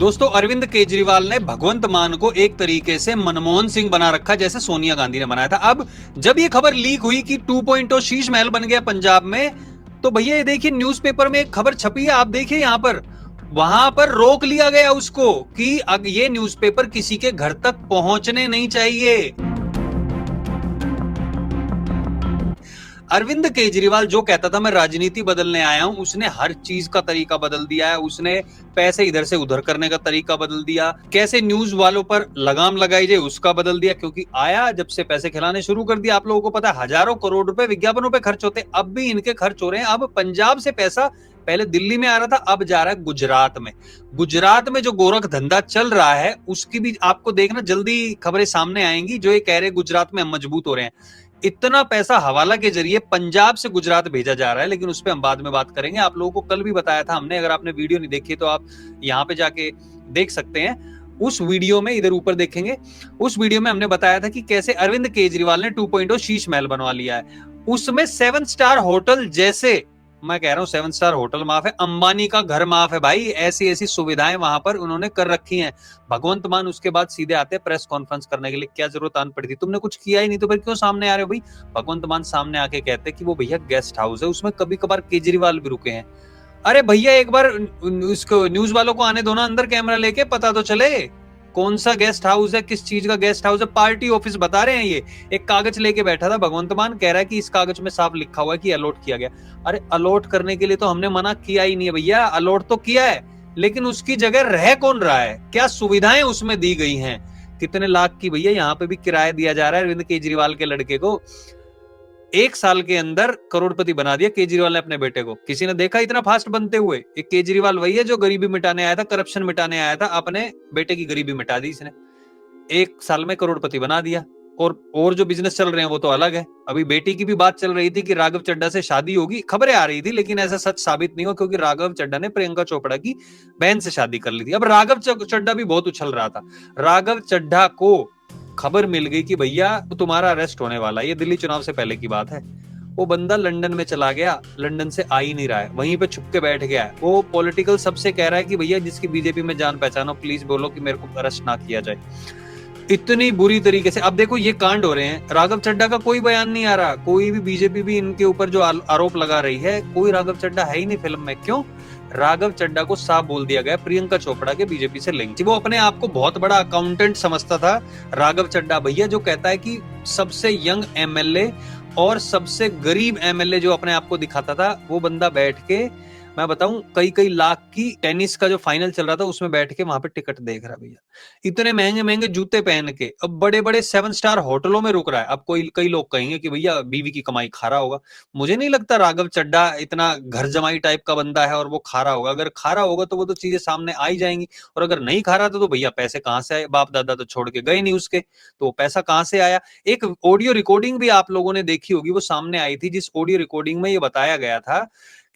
दोस्तों, अरविंद केजरीवाल ने भगवंत मान को एक तरीके से मनमोहन सिंह बना रखा जैसे सोनिया गांधी ने बनाया था। अब जब ये खबर लीक हुई कि 2.0 शीश महल बन गया पंजाब में, तो भैया ये देखिए न्यूज़पेपर में एक खबर छपी है, आप देखिए यहां पर, वहां पर रोक लिया गया उसको कि अब ये न्यूज़पेपर किसी के घर तक पहुंचने नहीं चाहिए। अरविंद केजरीवाल जो कहता था मैं राजनीति बदलने आया हूं, उसने हर चीज का तरीका बदल दिया है। उसने पैसे इधर से उधर करने का तरीका बदल दिया, कैसे न्यूज वालों पर लगाम लगाई जाए उसका बदल दिया, क्योंकि आया जब से पैसे खिलाने शुरू कर दिया। आप लोगों को पता है हजारों करोड़ रुपए विज्ञापनों पे खर्च होते, अब भी इनके खर्च हो रहे हैं। अब पंजाब से पैसा पहले दिल्ली में आ रहा था, अब जा रहा है गुजरात में। गुजरात में जो गोरख धंधा चल रहा है उसकी भी आपको देखना जल्दी खबरें सामने आएंगी, जो ये कह रहे गुजरात में हम मजबूत हो रहे हैं। इतना पैसा हवाला के जरिए पंजाब से गुजरात भेजा जा रहा है, लेकिन उस पर हम बाद में बात करेंगे। आप लोगों को कल भी बताया था हमने, अगर आपने वीडियो नहीं देखी तो आप यहाँ पे जाके देख सकते हैं। उस वीडियो में इधर ऊपर देखेंगे, उस वीडियो में हमने बताया था कि कैसे अरविंद केजरीवाल ने 2.0 शीश महल बनवा लिया है। उसमें 7 स्टार होटल जैसे, मैं कह रहा हूं 7 स्टार होटल माफ है, अंबानी का घर माफ है भाई, ऐसी ऐसी सुविधाएं वहां पर उन्होंने कर रखी हैं। भगवंत मान उसके बाद सीधे आते हैं प्रेस कॉन्फ्रेंस करने के लिए, क्या जरूरत आन पड़ी थी, तुमने कुछ किया ही नहीं तो फिर क्यों सामने आ रहे हो भाई। भगवंत मान सामने आके कहते कि वो भैया गेस्ट हाउस है, उसमें कभी कभार केजरीवाल भी रुके हैं। अरे भैया एक बार उसको न्यूज वालों को आने दो ना अंदर, कैमरा लेके, पता तो चले कौन सा गेस्ट हाउस है, किस चीज का गेस्ट हाउस है। पार्टी ऑफिस बता रहे हैं ये। एक कागज लेके बैठा था भगवंत मान, कह रहा है कि इस कागज में साफ लिखा हुआ है कि अलॉट किया गया। अरे अलॉट करने के लिए तो हमने मना किया ही नहीं है भैया, अलॉट तो किया है, लेकिन उसकी जगह रह कौन रहा है, क्या सुविधाएं उसमें दी गई हैं। कितने लाख की भैया यहाँ पे भी किराया दिया जा रहा है अरविंद केजरीवाल के लड़के को। 1 साल के अंदर करोड़पति बना दिया केजरीवाल ने अपने बेटे को। किसी ने देखा इतना फास्ट बनते हुए। एक केजरीवाल वही है जो गरीबी मिटाने आया था, करप्शन मिटाने आया था, अपने बेटे की गरीबी मिटा दी इसने। 1 साल में करोड़पति बना दिया। और जो बिजनेस चल रहे हैं वो तो अलग है। अभी बेटी की भी बात चल रही थी कि राघव चड्ढा से शादी होगी, खबरें आ रही थी, लेकिन ऐसा सच साबित नहीं हुआ, क्योंकि राघव चड्ढा ने प्रियंका चोपड़ा की बहन से शादी कर ली थी। अब राघव चड्ढा भी बहुत उछल रहा था। राघव चड्ढा को खबर मिल गई कि भैया तुम्हारा अरेस्ट होने वाला है, ये दिल्ली चुनाव से पहले की बात है। वो बंदा लंदन में चला गया, लंदन से आ ही नहीं रहा है, वहीं पे छुप के बैठ गया है। वो पॉलिटिकल सबसे कह रहा है कि भैया जिसकी बीजेपी में जान पहचानो प्लीज बोलो कि मेरे को अरेस्ट ना किया जाए। इतनी बुरी तरीके से अब देखो ये कांड हो रहे हैं। राघव चड्ढा का कोई बयान नहीं आ रहा, कोई भी बीजेपी भी इनके ऊपर जो आरोप लगा रही है, कोई राघव चड्ढा है ही नहीं फिल्म में। क्यों? राघव चड्ढा को साफ बोल दिया गया प्रियंका चोपड़ा के बीजेपी से लिंक। वो अपने आप को बहुत बड़ा अकाउंटेंट समझता था राघव चड्ढा भैया, जो कहता है कि सबसे यंग एमएलए और सबसे गरीब एमएलए जो अपने आप को दिखाता था, वो बंदा बैठ के, मैं बताऊं, कई कई लाख की टेनिस का जो फाइनल चल रहा था उसमें बैठ के वहां पे टिकट देख रहा भैया, इतने महंगे महंगे जूते पहन के, अब बड़े बड़े 7 स्टार होटलों में रुक रहा है। अब कई लोग कहेंगे कि भैया बीवी की कमाई खा रहा होगा। मुझे नहीं लगता राघव चड्ढा इतना घर जमाई टाइप का बंदा है और वो खा रहा होगा। अगर खा रहा होगा तो वो तो चीजें सामने आ ही जाएंगी, और अगर नहीं खा रहा तो भैया पैसे कहां से आए, बाप दादा तो छोड़ के गए नहीं उसके, तो वो पैसा कहां से आया। एक ऑडियो रिकॉर्डिंग भी आप लोगों ने देखी होगी, वो सामने आई थी, जिस ऑडियो रिकॉर्डिंग में ये बताया गया था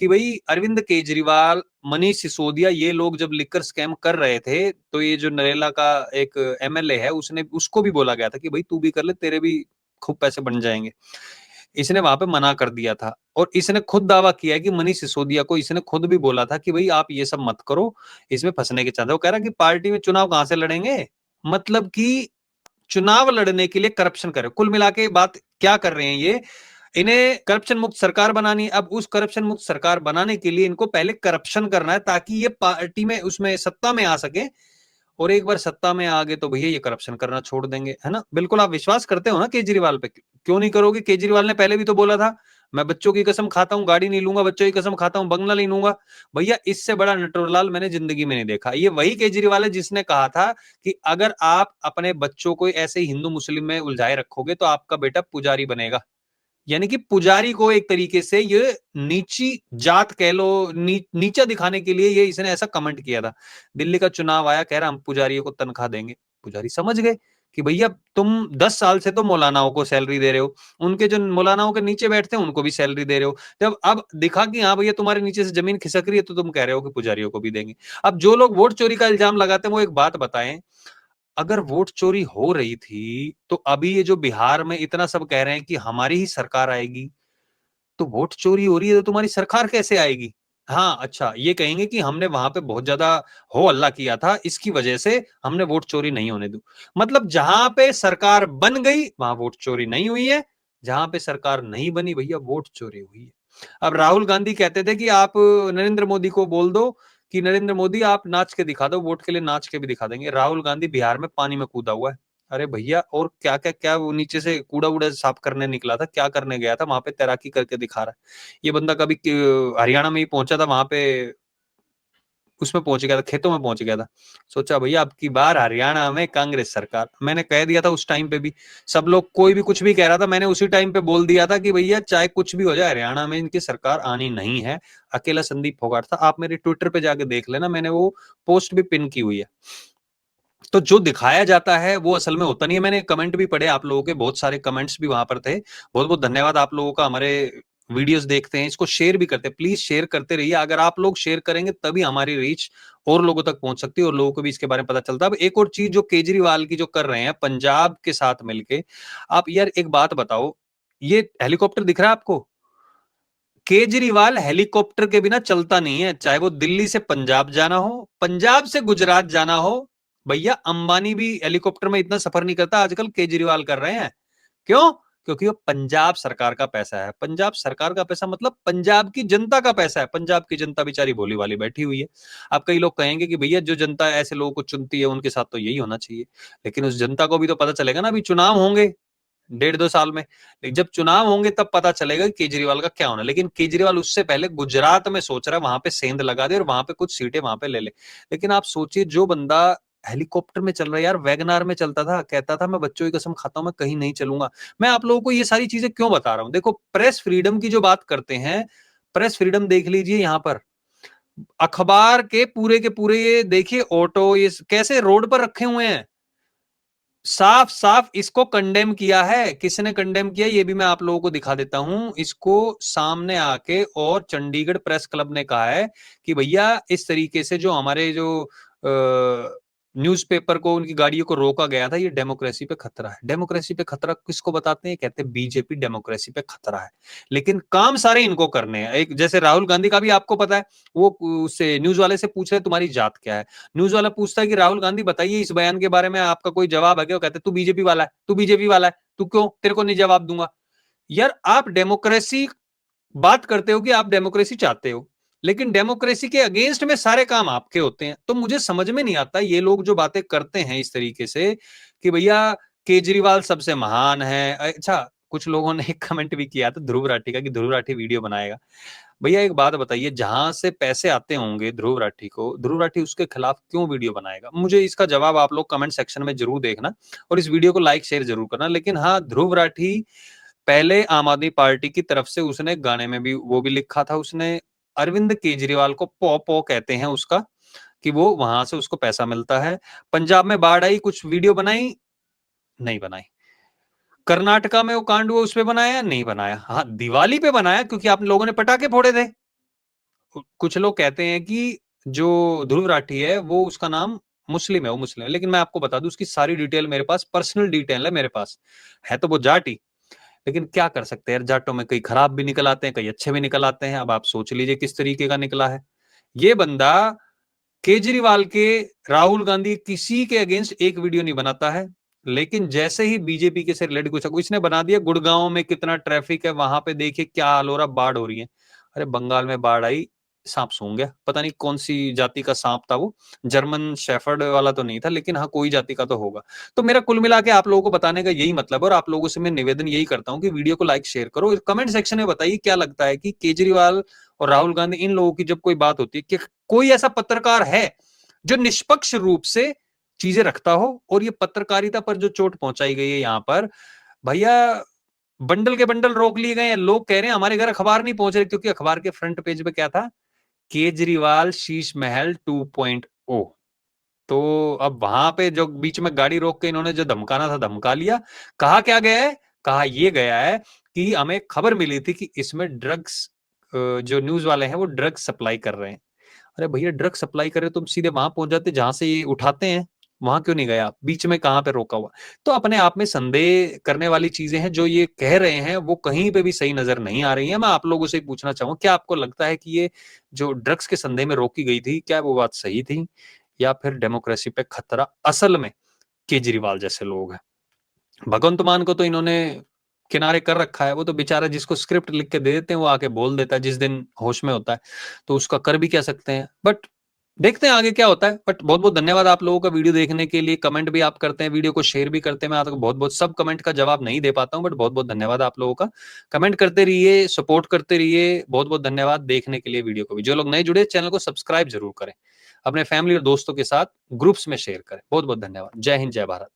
कि भाई अरविंद केजरीवाल, मनीष सिसोदिया, ये लोग जब लिकर स्कैम कर रहे थे, तो ये जो नरेला का एक एमएलए है उसने, उसको भी बोला गया था कि भाई तू भी कर ले, तेरे भी खूब पैसे बन जाएंगे। इसने वहां पे मना कर दिया था, और इसने खुद दावा किया है कि मनीष सिसोदिया को इसने खुद भी बोला था कि भाई आप ये सब मत करो, इसमें फंसने के चांस है। वो कह रहा कि पार्टी में चुनाव कहां से लड़ेंगे, मतलब कि चुनाव लड़ने के लिए करप्शन करे। कुल मिला के बात क्या कर रहे हैं ये, इन्हें करप्शन मुक्त सरकार बनानी है। अब उस करप्शन मुक्त सरकार बनाने के लिए इनको पहले करप्शन करना है, ताकि ये पार्टी में उसमें सत्ता में आ सके, और एक बार सत्ता में आ गए तो भैया ये करप्शन करना छोड़ देंगे, है ना। बिल्कुल आप विश्वास करते हो ना केजरीवाल पे, क्यों नहीं करोगे। केजरीवाल ने पहले भी तो बोला था मैं बच्चों की कसम खाता हूं गाड़ी नहीं लूंगा, बच्चों की कसम खाता हूं बंगला नहीं लूंगा। भैया इससे बड़ा नटवरलाल मैंने जिंदगी में नहीं देखा। ये वही केजरीवाल है जिसने कहा था कि अगर आप अपने बच्चों को ऐसे हिंदू मुस्लिम में उलझाए रखोगे तो आपका बेटा पुजारी बनेगा। यानी कि पुजारी को एक तरीके से ये नीची जात कह लो, नीचा दिखाने के लिए ये इसने ऐसा कमेंट किया था। दिल्ली का चुनाव आया, कह रहा हम पुजारियों को तनख्वाह देंगे। पुजारी समझ गए कि भैया तुम 10 साल से तो मौलानाओं को सैलरी दे रहे हो, उनके जो मौलानाओं के नीचे बैठते हैं उनको भी सैलरी दे रहे हो, जब अब दिखा कि हाँ भैया तुम्हारे नीचे से जमीन खिसक रही है, तो तुम कह रहे हो कि पुजारियों को भी देंगे। अब जो लोग वोट चोरी का इल्जाम लगाते हैं वो एक बात बताएं, अगर वोट चोरी हो रही थी तो अभी ये जो बिहार में इतना सब कह रहे हैं कि हमारी ही सरकार आएगी, तो वोट चोरी हो रही है तो तुम्हारी सरकार कैसे आएगी। हाँ, अच्छा, ये कहेंगे कि हमने वहां पे बहुत ज्यादा हो हल्ला किया था, इसकी वजह से हमने वोट चोरी नहीं होने दी। मतलब जहां पे सरकार बन गई वहां वोट चोरी नहीं हुई है, जहां पे सरकार नहीं बनी भैया वोट चोरी हुई है। अब राहुल गांधी कहते थे कि आप नरेंद्र मोदी को बोल दो कि नरेंद्र मोदी आप नाच के दिखा दो, वोट के लिए नाच के भी दिखा देंगे। राहुल गांधी बिहार में पानी में कूदा हुआ है। अरे भैया, और क्या क्या क्या, वो नीचे से कूड़ा वूड़ा साफ करने निकला था, क्या करने गया था वहां पे, तैराकी करके दिखा रहा है। ये बंदा कभी हरियाणा में ही पहुंचा था, वहां पे उसमें पहुंच गया था, खेतों में पहुंच गया था। सोचा भैया अब की बार हरियाणा में कांग्रेस सरकार। मैंने कह दिया था उस टाइम पे भी, सब लोग कोई भी कुछ भी कह रहा था, मैंने उसी टाइम पे बोल दिया था कि भैया चाहे कुछ भी हो जाए हरियाणा में इनकी सरकार आनी नहीं है। अकेला संदीप फोगाट था। आप मेरे ट्विटर पे जाके देख लेना, मैंने वो पोस्ट भी पिन की हुई है। तो जो दिखाया जाता है वो असल में होता नहीं है। मैंने कमेंट भी पढ़े आप लोगों के, बहुत सारे कमेंट्स भी वहां पर थे। बहुत बहुत धन्यवाद आप लोगों का। हमारे वीडियोस देखते हैं, इसको शेयर भी करते हैं, प्लीज शेयर करते रहिए। अगर आप लोग शेयर करेंगे तभी हमारी रीच और लोगों तक पहुंच सकती है और लोगों को भी इसके बारे में पता चलता है। अब एक और चीज जो केजरीवाल की जो कर रहे हैं पंजाब के साथ मिलके, आप यार एक बात बताओ, ये हेलीकॉप्टर दिख रहा है आपको? केजरीवाल हेलीकॉप्टर के बिना चलता नहीं है, चाहे वो दिल्ली से पंजाब जाना हो, पंजाब से गुजरात जाना हो। भैया अंबानी भी हेलीकॉप्टर में इतना सफर नहीं करता, आजकल केजरीवाल कर रहे हैं। क्यों? क्योंकि वो पंजाब सरकार का पैसा है। पंजाब सरकार का पैसा मतलब पंजाब की जनता का पैसा है। पंजाब की जनता बेचारी भोली वाली बैठी हुई है। अब कई लोग कहेंगे कि भैया जो जनता ऐसे लोगों को चुनती है उनके साथ तो यही होना चाहिए, लेकिन उस जनता को भी तो पता चलेगा ना, अभी चुनाव होंगे 1.5-2 साल में। लेकिन जब चुनाव होंगे तब पता चलेगा कि केजरीवाल का क्या होना। लेकिन केजरीवाल उससे पहले गुजरात में सोच रहा है वहां पे सेंध लगा दे और वहां पे कुछ सीटें वहां पे ले ले। लेकिन आप सोचिए, जो बंदा हेलीकॉप्टर में चल रहा है, यार वैगनार में चलता था, कहता था मैं बच्चों की कसम खाता हूं मैं कहीं नहीं चलूंगा। मैं आप लोगों को ये सारी चीजें क्यों बता रहा हूं? देखो, प्रेस फ्रीडम की जो बात करते हैं, प्रेस फ्रीडम देख लीजिए। यहाँ पर अखबार के पूरे ये देखिए, ऑटो ये कैसे रोड पर रखे हुए हैं। साफ साफ इसको कंडेम किया है। किसने कंडेम किया ये भी मैं आप लोगों को दिखा देता हूं। इसको सामने आके और चंडीगढ़ प्रेस क्लब ने कहा है कि भैया इस तरीके से जो हमारे जो न्यूज़पेपर को, उनकी गाड़ियों को रोका गया था, ये डेमोक्रेसी पे खतरा है। डेमोक्रेसी पे खतरा किसको बताते हैं? कहते हैं बीजेपी डेमोक्रेसी पे खतरा है। लेकिन काम सारे इनको करने हैं। एक जैसे राहुल गांधी का भी आपको पता है, वो उससे न्यूज वाले से पूछ रहे तुम्हारी जात क्या है। न्यूज वाला पूछता है कि राहुल गांधी बताइए इस बयान के बारे में आपका कोई जवाब है क्या? वो कहते तू बीजेपी वाला है, तू बीजेपी वाला है, तू क्यों, तेरे को नहीं जवाब दूंगा। यार आप डेमोक्रेसी बात करते हो कि आप डेमोक्रेसी चाहते हो, लेकिन डेमोक्रेसी के अगेंस्ट में सारे काम आपके होते हैं। तो मुझे समझ में नहीं आता ये लोग जो बातें करते हैं इस तरीके से कि भैया केजरीवाल सबसे महान है। अच्छा, कुछ लोगों ने एक कमेंट भी किया था ध्रुव राठी का कि ध्रुव राठी वीडियो बनाएगा। भैया एक बात बताइए, जहां से पैसे आते होंगे ध्रुव राठी को, ध्रुव राठी उसके खिलाफ क्यों वीडियो बनाएगा? मुझे इसका जवाब आप लोग कमेंट सेक्शन में जरूर देखना और इस वीडियो को लाइक शेयर जरूर करना। लेकिन हाँ, ध्रुव राठी पहले आम आदमी पार्टी की तरफ से उसने गाने में भी वो भी लिखा था, उसने अरविंद केजरीवाल को पौ पौ कहते हैं उसका, कि वो वहां से उसको पैसा मिलता है। पंजाब में बाढ़ आई, कुछ वीडियो बनाई? नहीं बनाई। कर्नाटका में वो कांड हुआ उस पे बनाया? नहीं बनाया। हाँ, दिवाली पे बनाया क्योंकि आप लोगों ने पटाखे फोड़े थे। कुछ लोग कहते हैं कि जो ध्रुव राठी है वो उसका नाम मुस्लिम है, वो मुस्लिम है, लेकिन मैं आपको बता दूं उसकी सारी डिटेल मेरे पास, पर्सनल डिटेल है मेरे पास। है तो वो जाटी, लेकिन क्या कर सकते हैं यार, जाटों में कई खराब भी निकल आते हैं, कई अच्छे भी निकल आते हैं। अब आप सोच लीजिए किस तरीके का निकला है ये बंदा। केजरीवाल के, राहुल गांधी किसी के अगेंस्ट एक वीडियो नहीं बनाता है, लेकिन जैसे ही बीजेपी के से रिलेटेड कुछ इसने बना दिया, गुड़गांव में कितना ट्रैफिक है, वहां पे देखिए क्या हाल हो रहा, बाढ़ हो रही है। अरे बंगाल में बाढ़ आई, सांप सूंघ गया, पता नहीं कौन सी जाति का सांप था वो, जर्मन शेफर्ड वाला तो नहीं था, लेकिन हाँ कोई जाति का तो होगा। तो मेरा कुल मिला के आप लोगों को बताने का यही मतलब है, और आप लोगों से मैं निवेदन यही करता हूँ कि वीडियो को लाइक शेयर करो। कमेंट सेक्शन में बताइए क्या लगता है कि केजरीवाल और राहुल गांधी इन लोगों की जब कोई बात होती है, कि कोई ऐसा पत्रकार है जो निष्पक्ष रूप से चीजें रखता हो? और ये पत्रकारिता पर जो चोट पहुंचाई गई है यहाँ पर, भैया बंडल के बंडल रोक लिए गए हैं। लोग कह रहे हैं हमारे घर अखबार नहीं पहुंच रहे, क्योंकि अखबार के फ्रंट पेज पे क्या था, केजरीवाल शीश महल 2.0। तो अब वहां पे जो बीच में गाड़ी रोक के इन्होंने जो धमकाना था धमका लिया। कहा क्या गया है? कहा यह गया है कि हमें खबर मिली थी कि इसमें ड्रग्स, जो न्यूज वाले हैं वो ड्रग्स सप्लाई कर रहे हैं। अरे भैया ड्रग सप्लाई करे तुम सीधे वहां पहुंच जाते जहां से ये उठाते हैं, वहां क्यों नहीं गए आप, बीच में कहाँ पे रोका हुआ? तो अपने आप में संदेह करने वाली चीजें हैं। जो ये कह रहे हैं वो कहीं पे भी सही नजर नहीं आ रही है। मैं आप लोगों से पूछना चाहूंगा, क्या आपको लगता है कि ये जो ड्रग्स के संदेह में रोकी गई थी, क्या वो बात सही थी, या फिर डेमोक्रेसी पे खतरा असल में केजरीवाल जैसे लोग हैं? भगवंत मान को तो इन्होंने किनारे कर रखा है। वो तो बेचारा जिसको स्क्रिप्ट लिख के दे देते हैं वो आके बोल देता है जिस दिन होश में होता है, तो उसका कर भी क्या सकते हैं। बट देखते हैं आगे क्या होता है। बट बहुत बहुत धन्यवाद आप लोगों का वीडियो देखने के लिए। कमेंट भी आप करते हैं, वीडियो को शेयर भी करते हैं। मैं आपको बहुत बहुत सब कमेंट का जवाब नहीं दे पाता हूं, बट बहुत बहुत धन्यवाद आप लोगों का। कमेंट करते रहिए, सपोर्ट करते रहिए। बहुत बहुत धन्यवाद देखने के लिए वीडियो को भी। जो लोग नए जुड़े चैनल को सब्सक्राइब जरूर करें, अपने फैमिली और दोस्तों के साथ ग्रुप्स में शेयर करें। बहुत बहुत धन्यवाद। जय हिंद, जय भारत।